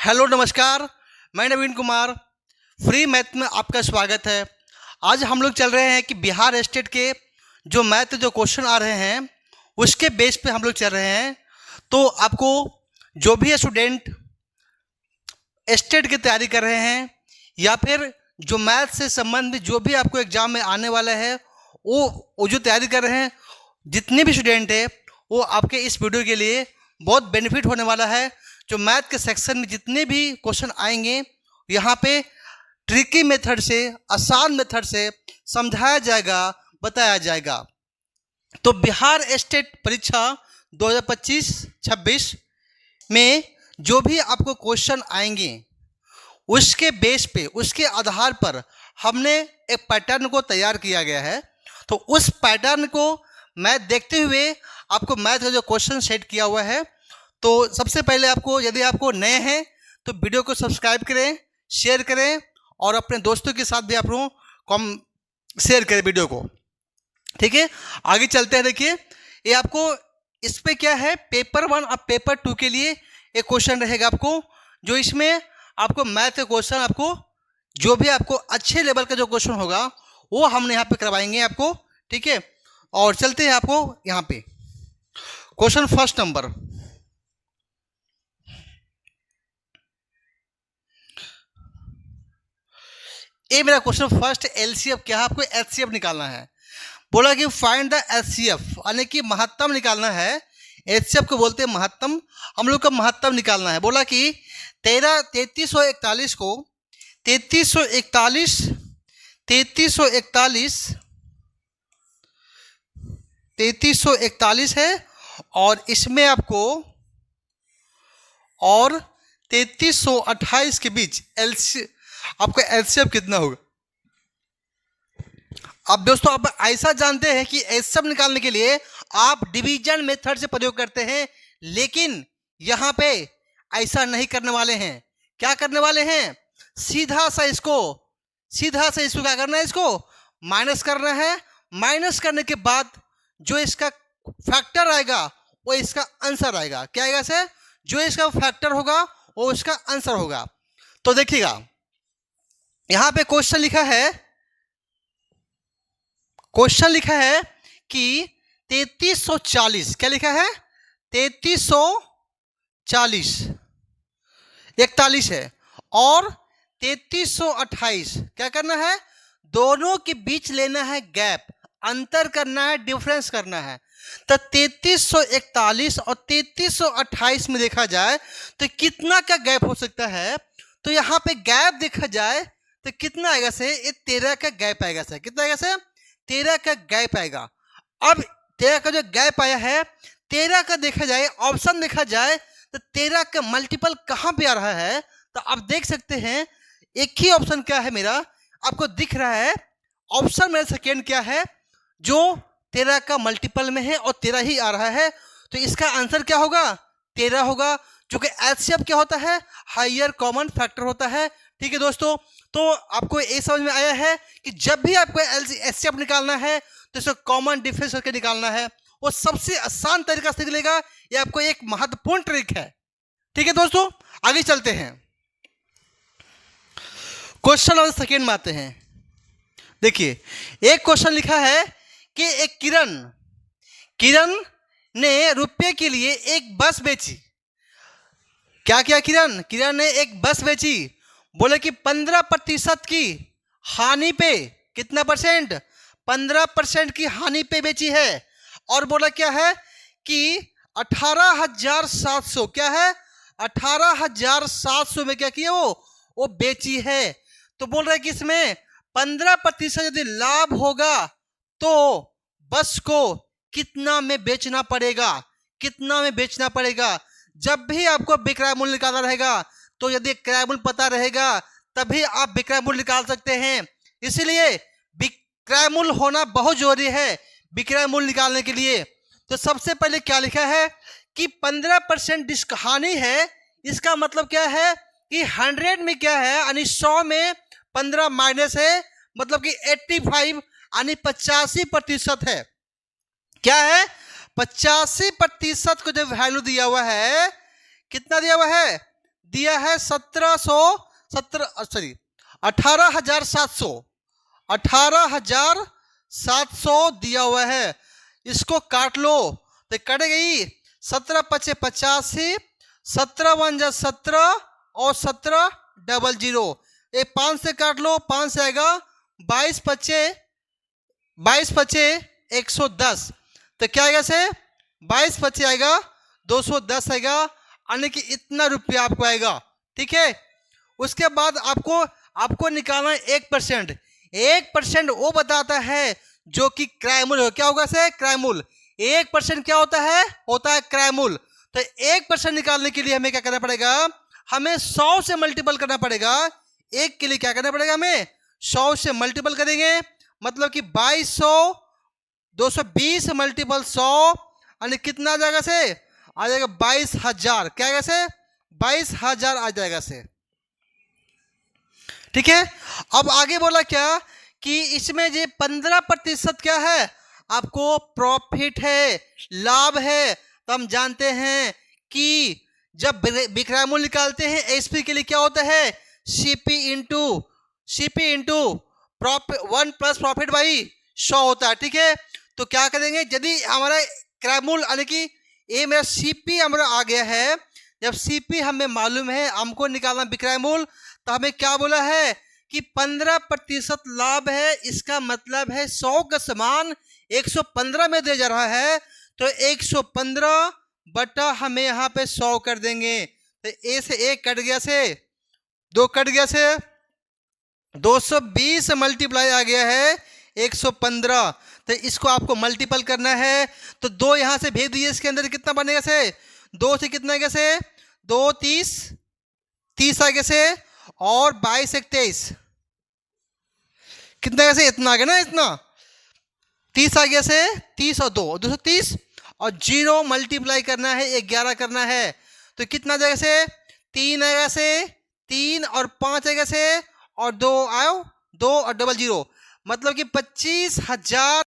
Hello नमस्कार। मैं नवीन Kumar, free math में आपका स्वागत है। आज हम लोग चल रहे हैं कि बिहार स्टेट के जो मैथ जो क्वेश्चन आ रहे हैं उसके बेस पे हम लोग चल रहे हैं। तो आपको जो भी स्टूडेंट स्टेट की तैयारी कर रहे हैं या फिर जो मैथ से संबंधित जो भी आपको एग्जाम में आने वाला है वो जो तैयारी कर रहे हैं, जितने भी स्टूडेंट है वो आपके इस वीडियो के लिए बहुत बेनिफिट होने वाला है। जो मैथ के सेक्शन में जितने भी क्वेश्चन आएंगे यहाँ पे ट्रिकी मेथड से, आसान मेथड से समझाया जाएगा, बताया जाएगा। तो बिहार स्टेट परीक्षा 2025-26 में जो भी आपको क्वेश्चन आएंगे उसके बेस पे, उसके आधार पर हमने एक पैटर्न को तैयार किया गया है। तो उस पैटर्न को मैं देखते हुए आपको मैथ का जो क्वेश्चन सेट किया हुआ है। तो सबसे पहले आपको, यदि आपको नए हैं तो वीडियो को सब्सक्राइब करें, शेयर करें और अपने दोस्तों के साथ भी आप लोग कम शेयर करें वीडियो को। ठीक है, आगे चलते हैं। देखिए ये आपको इस पे क्या है, पेपर 1 और पेपर 2 के लिए एक क्वेश्चन रहेगा आपको, जो इसमें आपको मैथ के क्वेश्चन, आपको जो भी आपको अच्छे लेवल का जो क्वेश्चन होगा वो हमने यहाँ पे करवाएंगे आपको। ठीक है, और चलते हैं आपको यहाँ पे क्वेश्चन फर्स्ट नंबर। ये मेरा क्वेश्चन फर्स्ट एलसीएफ क्या है, आपको एचसीएफ निकालना है। बोला कि फाइंड द एचसीएफ, यानी कि महत्तम निकालना है। एचसीएफ को बोलते हैं महत्तम, हम लोग का महत्तम निकालना है। बोला कि 3341 को 3341 है, और इसमें आपको और 3328 के बीच आपका एचसीएफ कितना होगा। अब दोस्तों आप ऐसा जानते हैं कि एचसीएफ निकालने के लिए आप डिवीजन मेथड से प्रयोग करते हैं, लेकिन यहाँ पे ऐसा नहीं करने वाले हैं। क्या करने वाले हैं, सीधा सा इसको क्या करना है, इसको माइनस करना है। माइनस करने के बाद जो इसका फैक्टर आएगा वो इसका आंसर आएगा। क्या आएगा सर, जो इसका फैक्टर होगा वो इसका आंसर होगा। तो देखिएगा यहाँ पे क्वेश्चन लिखा है कि 3340, क्या लिखा है 3340 41 है, और 3328 क्या करना है, दोनों के बीच लेना है गैप, अंतर करना है, डिफरेंस करना है। तो 3341 और 3328 में देखा जाए तो कितना का गैप हो सकता है। तो यहाँ पे गैप देखा जाए तो कितना आएगा से, ये 13 का गैप आएगा सर। कितना आएगा सर, 13 का गैप आएगा। अब 13 का जो गैप आया है, 13 का देखा जाए, ऑप्शन देखा जाए तो 13 का मल्टीपल कहाँ पे आ रहा है। तो आप देख सकते हैं एक ही ऑप्शन क्या है मेरा, आपको दिख रहा है ऑप्शन मेरा सेकेंड क्या है, जो 13 का मल्टीपल में है और 13 ही आ रहा है। तो इसका आंसर क्या होगा, 13 होगा, जो कि एचसीएफ क्या होता है, हायर कॉमन फैक्टर होता है। ठीक है दोस्तों, तो आपको ये समझ में आया है कि जब भी आपको एचसीएफ निकालना है तो इसको कॉमन डिफरेंस करके निकालना है। वो सबसे आसान तरीका से निकलेगा, ये आपको एक महत्वपूर्ण ट्रिक है। ठीक है दोस्तों, आगे चलते हैं, क्वेश्चन नंबर सेकेंड में आते हैं। देखिए एक क्वेश्चन लिखा है कि एक किरण ने रुपये के लिए एक बस बेची। क्या किया, किरण ने एक बस बेची। बोले कि 15% की हानि पे, कितना परसेंट, 15% की हानि पे बेची है। और बोला क्या है कि 18,700, क्या है 18,700 में क्या किया, वो बेची है। तो बोल रहे कि इसमें 15% यदि लाभ होगा तो बस को कितना में बेचना पड़ेगा। जब भी आपको विक्रय मूल्य निकालना रहेगा तो यदि क्रय मूल्य पता रहेगा तभी आप विक्रय मूल्य निकाल सकते हैं। इसलिए विक्रय मूल्य होना बहुत जरूरी है विक्रय मूल्य निकालने के लिए। तो सबसे पहले क्या लिखा है कि 15% हानि है। इसका मतलब क्या है कि 100 में क्या है, यानी 100 में 15 माइनस है, मतलब कि 85 यानी 85% है। क्या है, 85% को जो वैल्यू दिया हुआ है, कितना दिया हुआ है, दिया है 18,700 दिया हुआ है। इसको काट लो तो कट गई 17 पचे 85, 17 वन जा 17 और 17 डबल जीरो। ये 5 से काट लो, 5 से आएगा 22 पचे 110। तो क्या आएगा से 22 पचे आएगा 210 आएगा, यानी कि इतना रुपया आपको आएगा। ठीक है, उसके बाद आपको निकालना है 1%। 1% वो बताता है जो कि क्रयमूल हो। क्या होगा से क्रयमूल। 1% क्या होता है क्रयमूल। तो 1% निकालने के लिए हमें क्या करना पड़ेगा, हमें 100 से मल्टीपल करना पड़ेगा। एक के लिए क्या करना पड़ेगा, हमें 100 से मल्टीपल करेंगे, मतलब कि 2200 220 मल्टीपल 100 यानी कितना आ जाएगा से आ जाएगा 22,000। क्या आएगा से 22,000 आ जाएगा से। ठीक है, अब आगे बोला क्या कि इसमें ये 15% क्या है, आपको प्रॉफिट है, लाभ है। तो हम जानते हैं कि जब विक्रय मूल्य निकालते हैं एसपी के लिए क्या होता है, CP into 1 plus profit by 100 होता है। ठीक है, तो क्या करेंगे, यदि हमारा क्रय मूल्य यानी कि ये मेरा सीपी हमारा आ गया है, जब सीपी हमें मालूम है, हमको निकालना विक्रय मूल्य, तो हमें क्या बोला है कि 15% लाभ है। इसका मतलब है 100 का सामान 115 में दिया जा रहा है, तो 115 बटा हमें यहाँ पे 100 कर देंगे। तो ए से 1 कट गया से 2 कट गया से 220 मल्टीप्लाई आ गया है 115। तो इसको आपको मल्टीपल करना है, तो 2 यहाँ से भेज दीजिए। इसके अंदर कितना बनेगा से 2 से कितना आएगा से 2 30 आएगा से, और 22 1 23 कितना आएगा से इतना आ गया ना, इतना 30 आ गया से 30 और 230 और 0 मल्टीप्लाई करना है 11 करना है, तो कितना जाएगा से 3 आएगा से 3 और 5 आएगा से, और 2 आयो 2 और डबल 0, मतलब कि 25,000